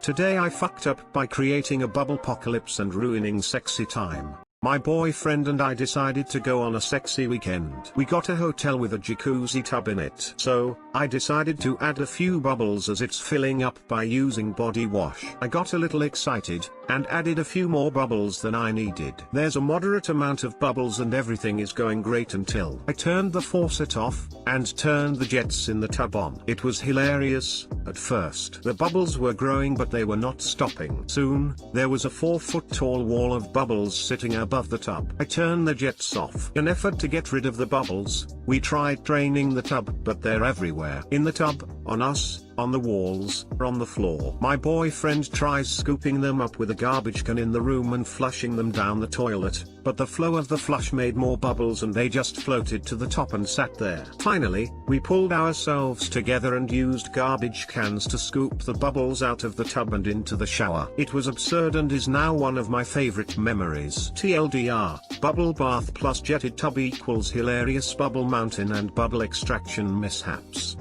Today I fucked up by creating a bubble apocalypse and ruining sexy time. My boyfriend and I decided to go on a sexy weekend. We got a hotel with a jacuzzi tub in it. So, I decided to add a few bubbles as it's filling up by using body wash. I got a little excited, and added a few more bubbles than I needed. There's a moderate amount of bubbles and everything is going great until I turned the faucet off, and turned the jets in the tub on. It was hilarious. At first the bubbles were growing but they were not stopping. Soon, there was a 4-foot tall wall of bubbles sitting above the tub. I turned the jets off. In an effort to get rid of the bubbles, we tried draining the tub but they're everywhere. In the tub, on us, on the walls, or on the floor. My boyfriend tries scooping them up with a garbage can in the room and flushing them down the toilet, but the flow of the flush made more bubbles and they just floated to the top and sat there. Finally, we pulled ourselves together and used garbage cans to scoop the bubbles out of the tub and into the shower. It was absurd and is now one of my favorite memories. TLDR, bubble bath plus jetted tub equals hilarious bubble mountain and bubble extraction mishaps.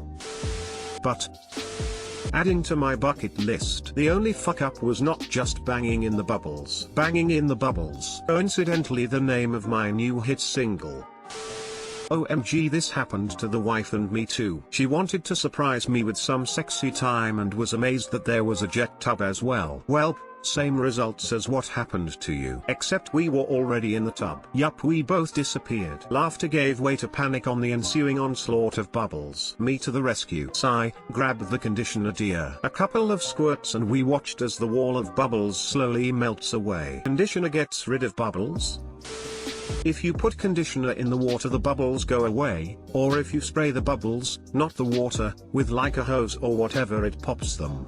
But adding to my bucket list, the only fuck up was not just banging in the bubbles. Banging in the bubbles. Coincidentally the name of my new hit single. OMG, this happened to the wife and me too. She wanted to surprise me with some sexy time and was amazed that there was a jet tub as well. Well, same results as what happened to you. Except we were already in the tub. Yup, we both disappeared. Laughter gave way to panic on the ensuing onslaught of bubbles. Me to the rescue. Sigh, grab the conditioner dear. A couple of squirts and we watched as the wall of bubbles slowly melts away. Conditioner gets rid of bubbles? If you put conditioner in the water the bubbles go away, or if you spray the bubbles, not the water, with like a hose or whatever it pops them.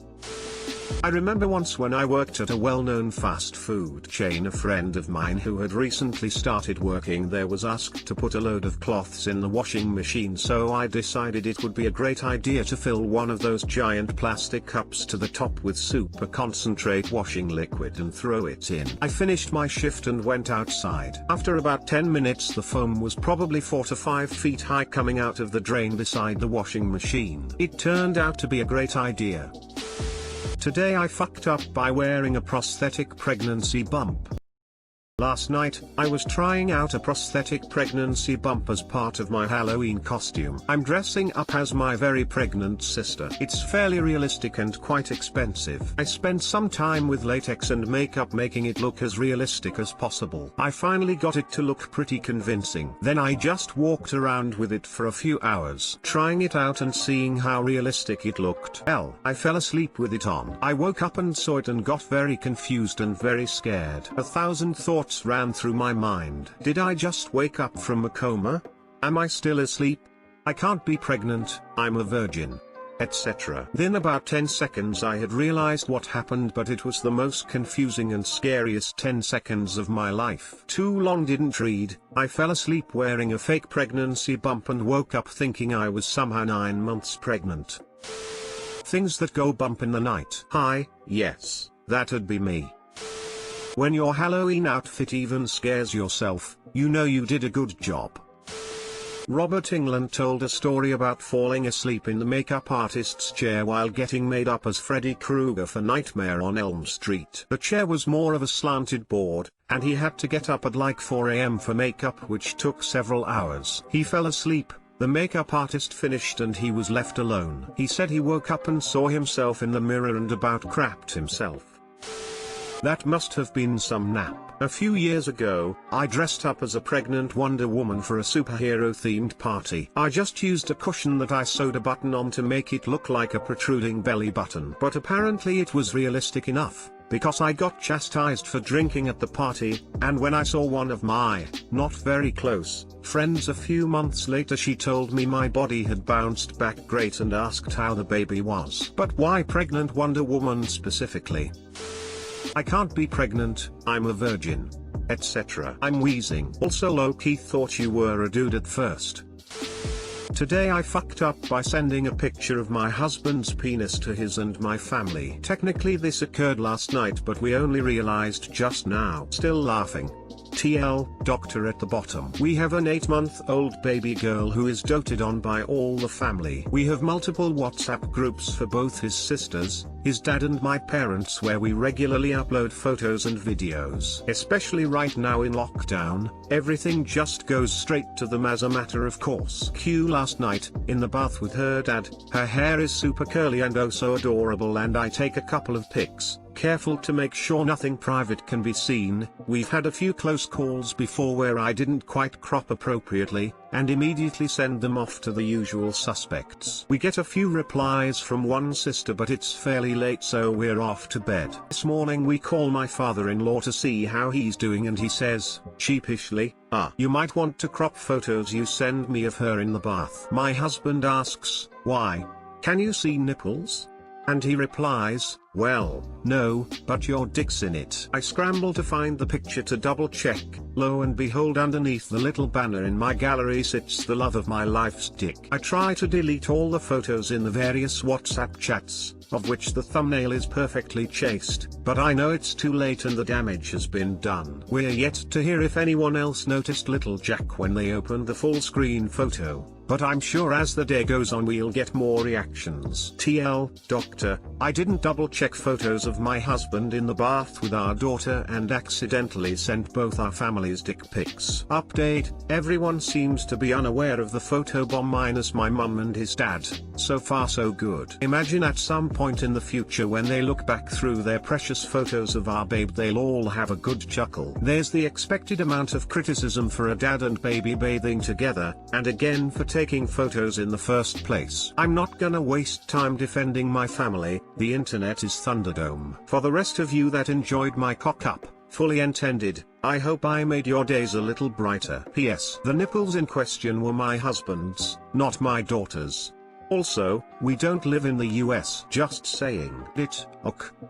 I remember once when I worked at a well-known fast food chain, a friend of mine who had recently started working there was asked to put a load of cloths in the washing machine, so I decided it would be a great idea to fill one of those giant plastic cups to the top with super concentrate washing liquid and throw it in. I finished my shift and went outside. After about 10 minutes the foam was probably 4 to 5 feet high coming out of the drain beside the washing machine. It turned out to be a great idea. Today I fucked up by wearing a prosthetic pregnancy bump. Last night, I was trying out a prosthetic pregnancy bump as part of my Halloween costume. I'm dressing up as my very pregnant sister. It's fairly realistic and quite expensive. I spent some time with latex and makeup making it look as realistic as possible. I finally got it to look pretty convincing. Then I just walked around with it for a few hours, trying it out and seeing how realistic it looked. Hell, I fell asleep with it on. I woke up and saw it and got very confused and very scared. 1,000 thoughts ran through my mind. Did I just wake up from a coma? Am I still asleep? I can't be pregnant, I'm a virgin. Etc. Then about 10 seconds I had realized what happened, but it was the most confusing and scariest 10 seconds of my life. Too long didn't read, I fell asleep wearing a fake pregnancy bump and woke up thinking I was somehow 9 months pregnant. Things that go bump in the night. Hi, yes, that'd be me. When your Halloween outfit even scares yourself, you know you did a good job. Robert England told a story about falling asleep in the makeup artist's chair while getting made up as Freddy Krueger for Nightmare on Elm Street. The chair was more of a slanted board, and he had to get up at like 4 AM for makeup, which took several hours. He fell asleep, the makeup artist finished and he was left alone. He said he woke up and saw himself in the mirror and about crapped himself. That must have been some nap. A few years ago, I dressed up as a pregnant Wonder Woman for a superhero-themed party. I just used a cushion that I sewed a button on to make it look like a protruding belly button. But apparently it was realistic enough, because I got chastised for drinking at the party, and when I saw one of my, not very close, friends a few months later she told me my body had bounced back great and asked how the baby was. But why pregnant Wonder Woman specifically? I can't be pregnant, I'm a virgin. Etc. I'm wheezing. Also low-key thought you were a dude at first. Today I fucked up by sending a picture of my husband's penis to his and my family. Technically this occurred last night but we only realized just now. Still laughing. TL, doctor at the bottom. We have an 8-month-old baby girl who is doted on by all the family. We have multiple WhatsApp groups for both his sisters, his dad and my parents where we regularly upload photos and videos. Especially right now in lockdown, everything just goes straight to them as a matter of course. Q last night, in the bath with her dad, her hair is super curly and oh so adorable and I take a couple of pics, careful to make sure nothing private can be seen. We've had a few close calls before where I didn't quite crop appropriately, and immediately send them off to the usual suspects. We get a few replies from one sister but it's fairly late so we're off to bed. This morning we call my father-in-law to see how he's doing and he says, sheepishly, you might want to crop photos you send me of her in the bath. My husband asks, why? Can you see nipples? And he replies, well, no, but your dick's in it. I scramble to find the picture to double check, lo and behold underneath the little banner in my gallery sits the love of my life's dick. I try to delete all the photos in the various WhatsApp chats, of which the thumbnail is perfectly chaste, but I know it's too late and the damage has been done. We're yet to hear if anyone else noticed little Jack when they opened the full screen photo, but I'm sure as the day goes on we'll get more reactions. TL, doctor, I didn't double check photos of my husband in the bath with our daughter and accidentally sent both our families dick pics. Update, everyone seems to be unaware of the photobomb minus my mum and his dad, so far so good. Imagine at some point in the future when they look back through their precious photos of our babe they'll all have a good chuckle. There's the expected amount of criticism for a dad and baby bathing together, and again for taking photos in the first place. I'm not gonna waste time defending my family, the internet is Thunderdome. For the rest of you that enjoyed my cock up, fully intended, I hope I made your days a little brighter. PS. The nipples in question were my husband's, not my daughter's. Also, we don't live in the US. Just saying.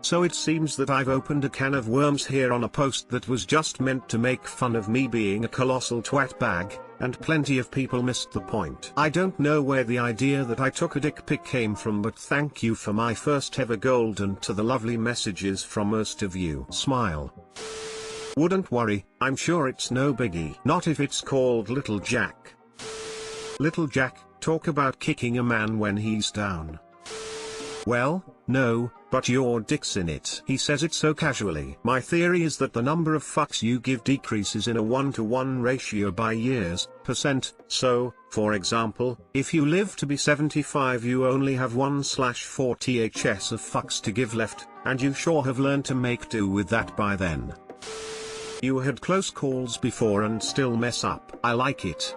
So it seems that I've opened a can of worms here on a post that was just meant to make fun of me being a colossal twat bag, and plenty of people missed the point. I don't know where the idea that I took a dick pic came from, but thank you for my first ever gold and to the lovely messages from most of you. Smile. Wouldn't worry, I'm sure it's no biggie. Not if it's called Little Jack. Little Jack, talk about kicking a man when he's down. Well, no, but your dick's in it. He says it so casually. My theory is that the number of fucks you give decreases in a 1-to-1 ratio by years, %, so, for example, if you live to be 75 you only have 1/4 THS of fucks to give left, and you sure have learned to make do with that by then. You had close calls before and still mess up. I like it.